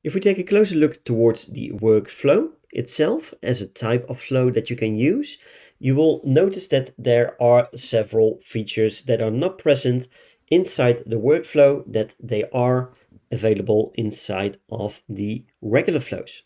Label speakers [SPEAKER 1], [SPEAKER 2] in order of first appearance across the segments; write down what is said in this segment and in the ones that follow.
[SPEAKER 1] If we take a closer look towards the workflow itself as a type of flow that you can use, you will notice that there are several features that are not present inside the workflow that they are available inside of the regular flows.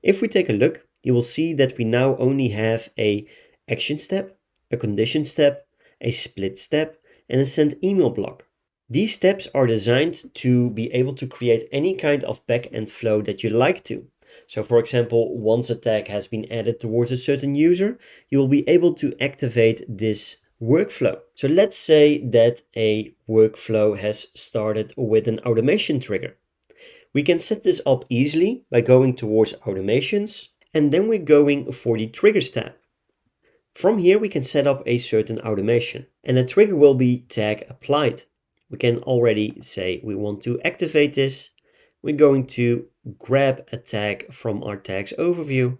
[SPEAKER 1] If we take a look, you will see that we now only have a action step, a condition step, a split step, and a send email block. These steps are designed to be able to create any kind of backend flow that you like to. So for example, once a tag has been added towards a certain user, you will be able to activate this workflow. So let's say that a workflow has started with an automation trigger. We can set this up easily by going towards automations, and then we're going for the triggers tab. From here, we can set up a certain automation, and a trigger will be tag applied. We can already say we want to activate this. We're going to grab a tag from our tags overview.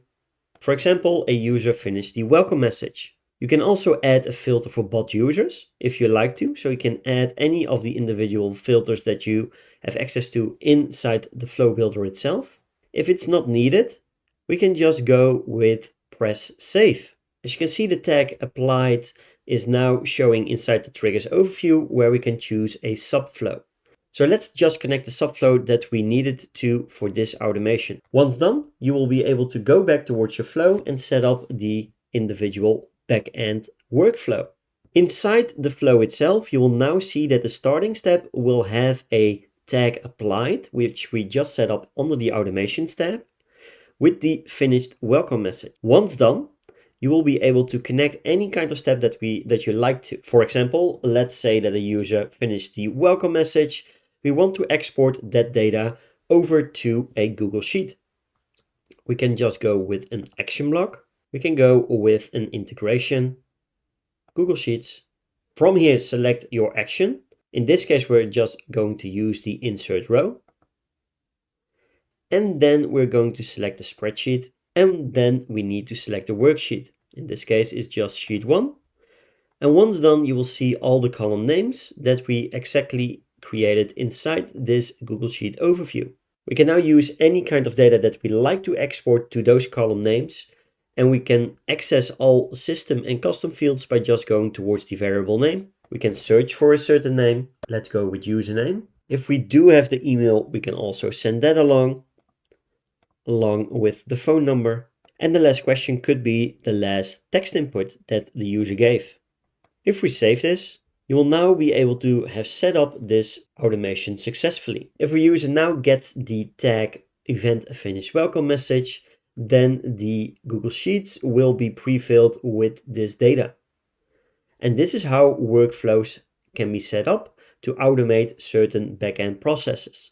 [SPEAKER 1] For example, a user finished the welcome message. You can also add a filter for bot users if you like to, so you can add any of the individual filters that you have access to inside the flow builder itself. If it's not needed, we can just go with press save. As you can see, the tag applied is now showing inside the triggers overview where we can choose a subflow. So let's just connect the subflow that we needed to for this automation. Once done, you will be able to go back towards your flow and set up the individual backend workflow. Inside the flow itself, you will now see that the starting step will have a tag applied, which we just set up under the automations tab, with the finished welcome message. Once done, you will be able to connect any kind of step that you like to. For example, let's say that a user finished the welcome message. We want to export that data over to a Google Sheet. We can just go with an action block. We can go with an integration, Google Sheets. From here, select your action. In this case, we're just going to use the insert row. And then we're going to select the spreadsheet. And then we need to select the worksheet. In this case, it's just sheet 1. And once done, you will see all the column names that we exactly created inside this Google Sheet overview. We can now use any kind of data that we like to export to those column names. And we can access all system and custom fields by just going towards the variable name. We can search for a certain name. Let's go with username. If we do have the email, we can also send that along with the phone number. And the last question could be the last text input that the user gave. If we save this, you will now be able to have set up this automation successfully. If the user now gets the tag event finished welcome message, then the Google Sheets will be pre-filled with this data. And this is how workflows can be set up to automate certain backend processes.